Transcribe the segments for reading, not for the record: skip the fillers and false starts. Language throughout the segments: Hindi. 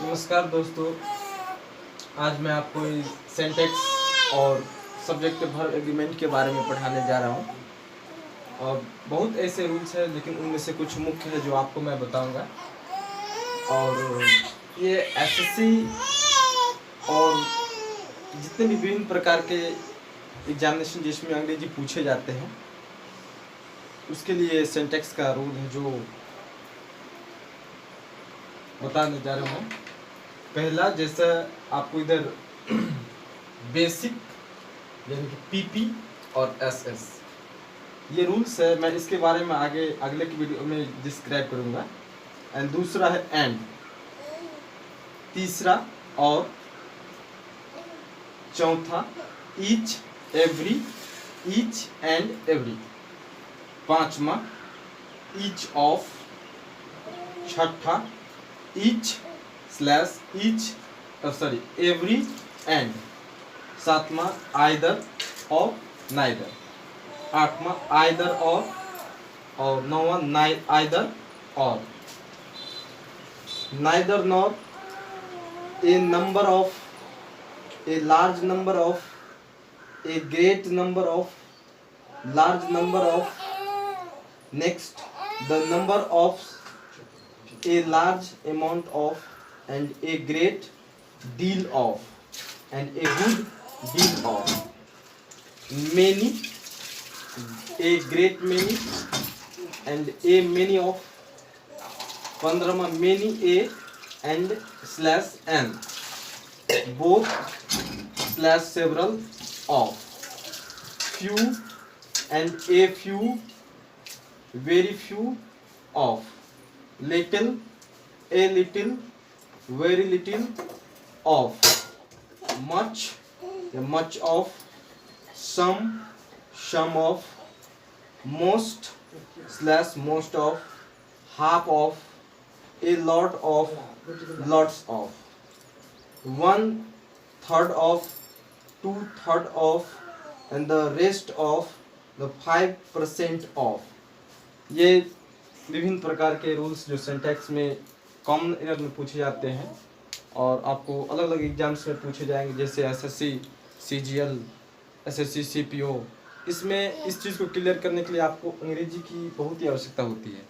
नमस्कार दोस्तों, आज मैं आपको सिंटैक्स और सब्जेक्ट वर्ब एग्रीमेंट के बारे में पढ़ाने जा रहा हूँ। और बहुत ऐसे रूल्स हैं, लेकिन उनमें से कुछ मुख्य है जो आपको मैं बताऊंगा। और ये एसएससी और जितने भी विभिन्न प्रकार के एग्जामिनेशन जिसमें अंग्रेजी पूछे जाते हैं, उसके लिए सिंटैक्स का रूल है जो बताने जा रहा हूँ। पहला, जैसा आपको इधर बेसिक यानी कि पीपी और एसएस ये रूल्स है, मैं इसके बारे में आगे अगले की वीडियो में डिस्क्राइब करूंगा। एंड दूसरा है एंड, तीसरा और चौथा each every, each and every, पांचवा ईच ऑफ, छठा each slash each sorry every and, सातवां आइदर और नाइदर, आठवां आइदर और नौवां आइदर और, neither nor, A number of, a large number of, a great number of, large number of, next the number of, a large amount of, and a great deal of, and a good deal of, many, a great many, and a many of, 15वां many a and slash n, both slash several of, few and a few, very few of, little, a little, very little of, much, much of, some of, most slash most of, half of, a lot of, lots of, 1/3 of, 2/3 of, and the rest of, the 5% of। ये विभिन्न प्रकार के रूल्स जो सिंटैक्स में कॉमन एरर में पूछे जाते हैं और आपको अलग अलग एग्जाम्स में पूछे जाएंगे, जैसे एसएससी, सीजीएल, एसएससी, सीपीओ। इसमें इस चीज़ को क्लियर करने के लिए आपको अंग्रेजी की बहुत ही आवश्यकता होती है।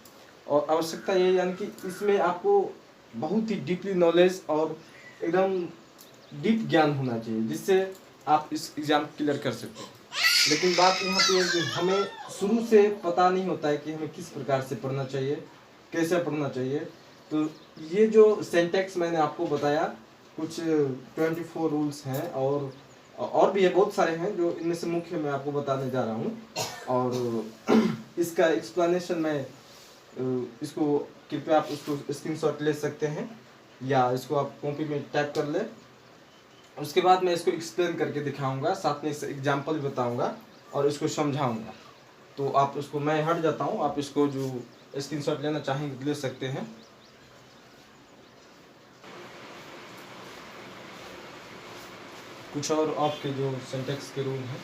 और आवश्यकता ये यानी कि इसमें आपको बहुत ही डीपली नॉलेज और एकदम डीप ज्ञान होना चाहिए, जिससे आप इस एग्ज़ाम क्लियर कर सकते हैं। लेकिन बात यहाँ पे है कि हमें शुरू से पता नहीं होता है कि हमें किस प्रकार से पढ़ना चाहिए, कैसे पढ़ना चाहिए। तो ये जो सिंटैक्स मैंने आपको बताया, कुछ 24 रूल्स हैं और भी है, बहुत सारे हैं, जो इनमें से मुख्य मैं आपको बताने जा रहा हूँ। और इसका एक्सप्लेनेशन मैं इसको कृपया आप उसको स्क्रीनशॉट ले सकते हैं या इसको आप कॉपी में टाइप कर ले। उसके बाद मैं इसको एक्सप्लेन करके दिखाऊंगा, साथ में एग्जाम्पल भी बताऊंगा और इसको समझाऊंगा। तो आप उसको, मैं हट जाता हूं, आप इसको जो स्क्रीनशॉट लेना चाहेंगे ले सकते हैं। कुछ और आपके जो सिंटैक्स के रूल हैं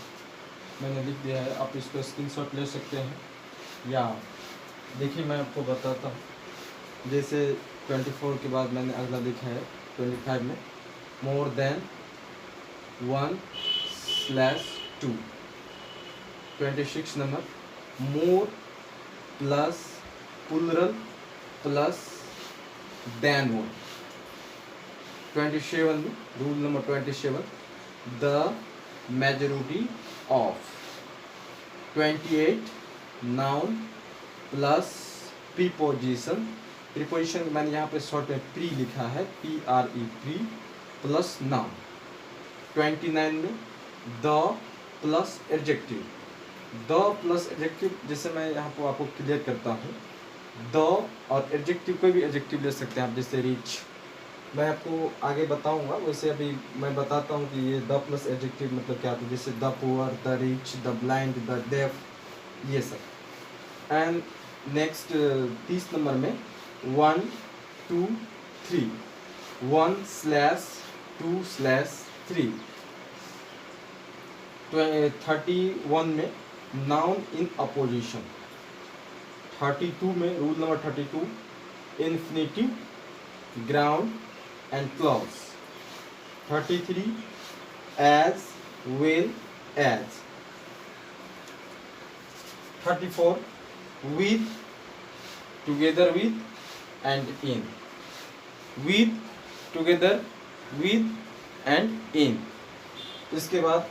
मैंने लिख दिया है, आप इसको स्क्रीनशॉट ले सकते हैं या देखिए मैं आपको बताता हूँ। जैसे 24 के बाद मैंने अगला लिखा है 25 में, मोर देन 1/2। 26 नंबर, मोर प्लस प्लुरल प्लस देन 1। 27 में rule number 27, the majority of. 28 noun plus preposition, preposition मैंने यहाँ पे शॉर्ट में प्री लिखा है, PRE, प्री प्लस नाउन। 29 में the plus adjective, the plus adjective, जैसे मैं यहाँ पर आपको क्लियर करता हूँ। द और एडजेक्टिव, कोई भी एडजेक्टिव ले सकते हैं आप, जैसे रिच, मैं आपको आगे बताऊंगा। वैसे अभी मैं बताता हूँ कि ये द प्लस एडजेक्टिव मतलब क्या होता है, जैसे the poor, the rich, the blind, the deaf, ये सब। एंड नेक्स्ट 30 नंबर में 1, 2, 3, 1/2/3। 31 में नाउन इन अपोजिशन। 32 में rule number 32, infinitive, ground, and close. 33 as well as. 34 with, together with and in. With, together with and in. इसके बाद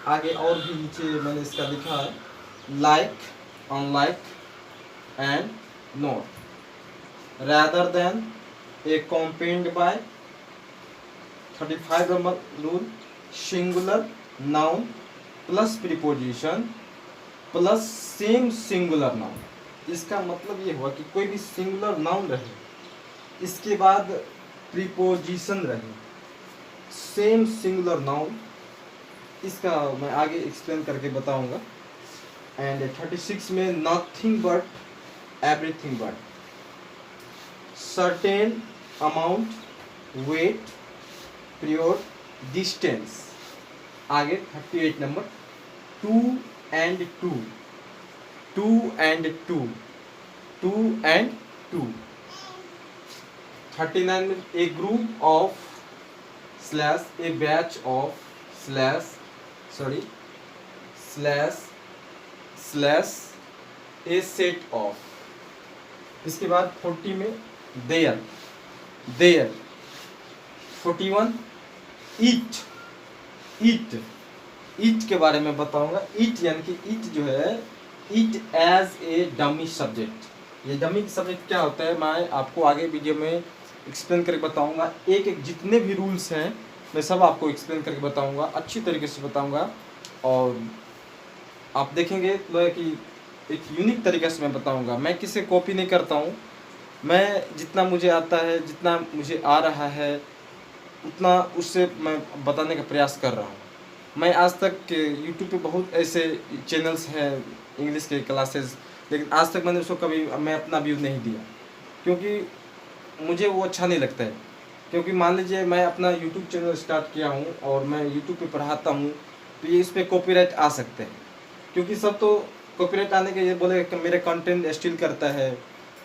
आगे और भी नीचे मैंने इसका लिखा है like, unlike and not, rather than, accompanied by. 35 number rule, singular noun plus preposition plus same singular noun. इसका मतलब ये हुआ कि कोई भी सिंगुलर नाउन रहे, इसके बाद प्रीपोजिशन रहे, सेम सिंगुलर नाउन, इसका मैं आगे एक्सप्लेन करके बताऊंगा। एंड 36 में nothing but, everything but, certain amount, weight, period, distance. आगे 38 number, two and two, two and two, two and two. 39 में a group of slash a batch of slash sorry slash slash a set of. इसके बाद 40 में देयर, देयर। 41 ईट, ईट, ईट के बारे में बताऊंगा। ईट यानी कि ईट जो है, it as a dummy subject. ये डमी सब्जेक्ट क्या होता है मैं आपको आगे वीडियो में एक्सप्लेन करके बताऊंगा। एक एक जितने भी रूल्स हैं मैं सब आपको एक्सप्लेन करके बताऊंगा, अच्छी तरीके से बताऊंगा, और आप देखेंगे तो कि एक यूनिक तरीके से मैं बताऊंगा। मैं किसी कॉपी नहीं करता हूं, मैं जितना मुझे आता है, जितना मुझे आ रहा है, उतना उससे मैं बताने का प्रयास कर रहा हूं। मैं आज तक यूट्यूब पे बहुत ऐसे चैनल्स हैं इंग्लिश के क्लासेस, लेकिन आज तक मैंने उसको कभी मैं अपना व्यू नहीं दिया, क्योंकि मुझे वो अच्छा नहीं लगता है। क्योंकि मान लीजिए मैं अपना यूट्यूब चैनल स्टार्ट किया हूँ और मैं यूट्यूब पे पढ़ाता हूँ, तो ये इस पर कॉपीराइट आ सकते हैं, क्योंकि सब तो कॉपीराइट आने के ये बोले कि मेरा कंटेंट स्टील करता है,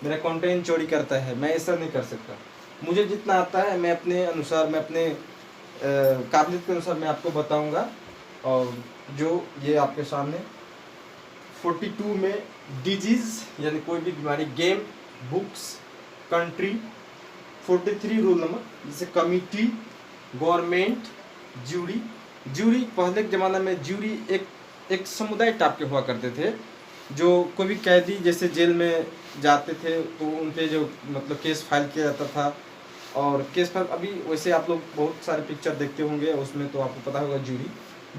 मेरा कंटेंट चोरी करता है। मैं ऐसा नहीं कर सकता। मुझे जितना आता है मैं अपने अनुसार, मैं अपने काबिलियत के अनुसार मैं आपको बताऊंगा। और जो ये आपके सामने 42 में डिजीज यानी कोई भी बीमारी, game, books, country. 43 rule number, जैसे कमिटी, गवर्नमेंट, ज्यूरी। ज्यूरी पहले के ज़माना में ज्यूरी एक समुदाय टाइप के हुआ करते थे, जो कोई भी कैदी जैसे जेल में जाते थे तो उन पे जो मतलब केस फाइल किया जाता था। और केस फाइल अभी वैसे आप लोग बहुत सारे पिक्चर देखते होंगे, उसमें तो आपको पता होगा ज्यूरी।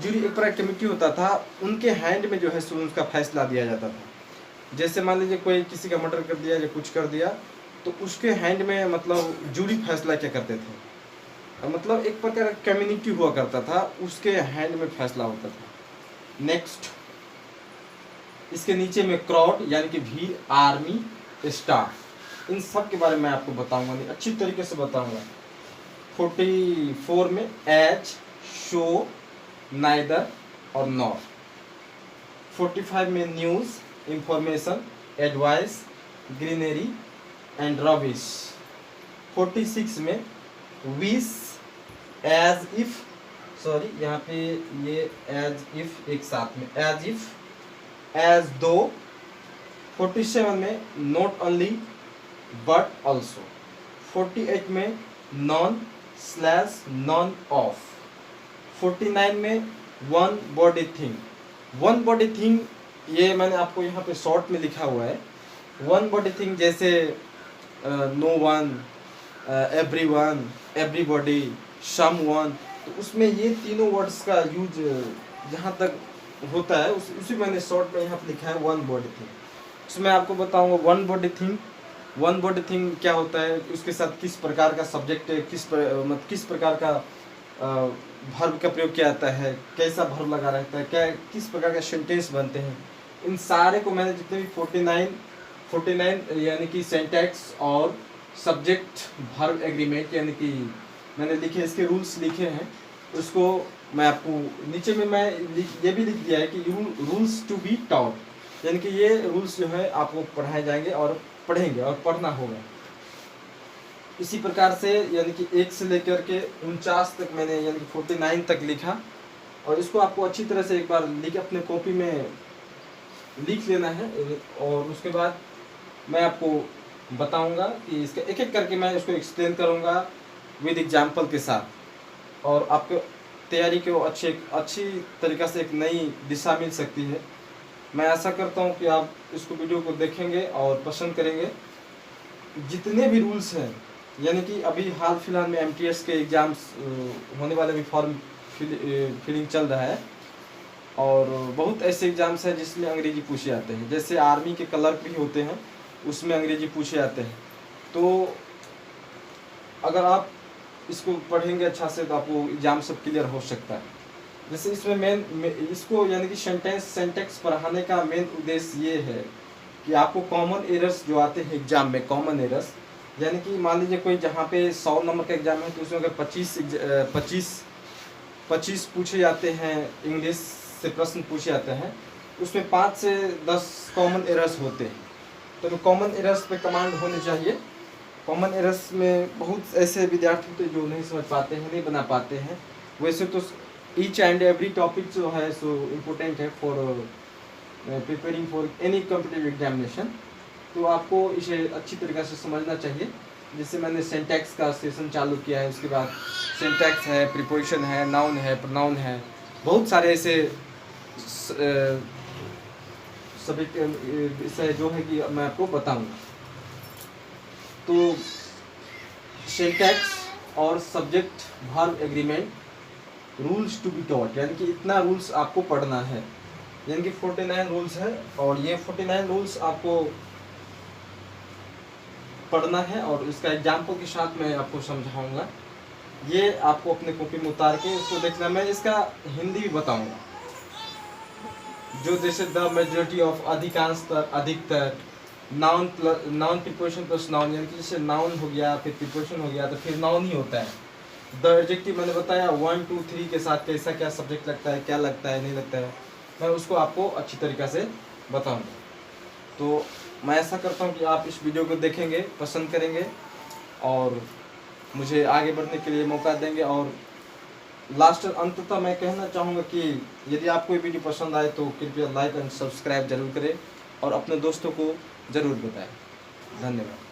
ज्यूरी एक प्रकार कमेटी होता था, उनके हैंड में जो है सो उसका फैसला दिया जाता था। जैसे मान लीजिए कोई किसी का मर्डर कर दिया या कुछ कर दिया, तो उसके हैंड में मतलब ज्यूरी फैसला क्या करते थे, मतलब एक प्रकार का कम्युनिटी हुआ करता था, उसके हैंड में फैसला होता था। नेक्स्ट, इसके नीचे में क्राउड यानी कि भीड़, आर्मी, स्टाफ, इन सब के बारे में आपको बताऊंगा, नहीं अच्छी तरीके से बताऊंगा। 44 में एज, शो, नाइदर और नॉट। 45 में news, information, advice, greenery and rubbish. 46 में विश, एज इफ, सॉरी यहाँ पे ये एज इफ एक साथ में, एज इफ, एज दो। 47 में नॉट ओनली बट ऑल्सो। 48 में नॉन स्लैश नॉन ऑफ। 49 में one body thing. One body thing ये मैंने आपको यहाँ पे शॉर्ट में लिखा हुआ है। वन बॉडी थिंग जैसे no one, every one, everybody, some one, तो उसमें ये तीनों वर्ड्स का यूज जहाँ तक होता है उसी मैंने शॉर्ट में यहाँ पे लिखा है वन बॉडी थिंग। उसमें आपको बताऊंगा one body thing, one body thing क्या होता है, उसके साथ किस प्रकार का सब्जेक्ट है, किस प्रकार का वर्ब का प्रयोग किया जाता है, कैसा वर्ब लगा रहता है, क्या किस प्रकार का सेंटेंस बनते हैं, इन सारे को मैंने जितने भी 49 यानी कि सिंटैक्स और सब्जेक्ट वर्ब एग्रीमेंट यानी कि मैंने लिखे, इसके रूल्स लिखे हैं, उसको मैं आपको नीचे में मैं ये भी लिख दिया है कि रूल्स टू बी टॉट, यानी कि ये रूल्स जो है आपको पढ़ाए जाएंगे और पढ़ेंगे और पढ़ना होगा। इसी प्रकार से यानी कि 1 से लेकर के 49 तक मैंने यानी कि 49 तक लिखा, और इसको आपको अच्छी तरह से एक बार लिख अपने कॉपी में लिख लेना है। और उसके बाद मैं आपको बताऊंगा कि इसका एक एक करके मैं इसको एक्सप्लेन करूंगा विद एग्जाम्पल के साथ, और आपको तैयारी को अच्छी तरीक़ा से एक नई दिशा मिल सकती है। मैं आशा करता हूं कि आप इसको वीडियो को देखेंगे और पसंद करेंगे। जितने भी रूल्स हैं, यानी कि अभी हाल फिलहाल में MTS के एग्ज़ाम्स होने वाले भी फॉर्म फिलिंग चल रहा है, और बहुत ऐसे एग्ज़ाम्स हैं जिसमें अंग्रेजी पूछे जाते हैं। जैसे आर्मी के क्लर्क भी होते हैं, उसमें अंग्रेजी पूछे जाते हैं। तो अगर आप इसको पढ़ेंगे अच्छा से तो आपको एग्ज़ाम सब क्लियर हो सकता है। जैसे इसमें इसको यानी कि सेंटेक्स पढ़ाने का मेन उद्देश्य ये है कि आपको कॉमन एरर्स जो आते हैं एग्ज़ाम में, कॉमन एरर्स, यानी कि मान लीजिए कोई जहाँ पे 100 नंबर का एग्ज़ाम है तो उसमें अगर 25 पूछे जाते हैं, इंग्लिश से प्रश्न पूछे जाते हैं, उसमें 5 से 10 कॉमन एरर्स होते हैं। तो कॉमन एरर्स पे कमांड होनी चाहिए। कॉमन एरर्स में बहुत ऐसे विद्यार्थी होते हैं जो नहीं समझ पाते हैं, नहीं बना पाते हैं। वैसे तो ईच एंड एवरी टॉपिक जो है सो इम्पोर्टेंट है for preparing for any competitive examination. तो आपको इसे अच्छी तरीक़े से समझना चाहिए। जैसे मैंने सिंटैक्स का सेशन चालू किया है, उसके बाद सिंटैक्स है, प्रीपोजिशन है, नाउन है, प्रोनाउन है, बहुत सारे ऐसे सब्जेक्ट विषय जो है कि मैं आपको बताऊंगा। तो सिंटैक्स और subject verb agreement, rules to be taught, यानी कि इतना रूल्स आपको पढ़ना है। यानी कि 49 रूल्स है, और ये 49 रूल्स आपको पढ़ना है, और इसका एग्जाम्पल के साथ मैं आपको समझाऊंगा। ये आपको अपने कॉपी में उतार के इसको देखना। मैं इसका हिंदी भी बताऊंगा, जो जैसे द मेजॉरिटी ऑफ, अधिकतर, नाउन प्रीपोजिशन प्लस नाउन, यानी कि जैसे नाउन हो गया फिर प्रीपोजिशन हो गया तो फिर नाउन ही होता है। द एडजेक्टिव मैंने बताया 1 2 3 के साथ कैसा क्या सब्जेक्ट लगता है, क्या लगता है, नहीं लगता है, मैं उसको आपको अच्छी तरीक़ा से बताऊंगा। तो मैं ऐसा करता हूँ कि आप इस वीडियो को देखेंगे, पसंद करेंगे, और मुझे आगे बढ़ने के लिए मौका देंगे। और लास्ट अंततः मैं कहना चाहूँगा कि यदि आपको ये वीडियो पसंद आए तो कृपया लाइक एंड सब्सक्राइब जरूर करें, और अपने दोस्तों को ज़रूर बताएं। धन्यवाद।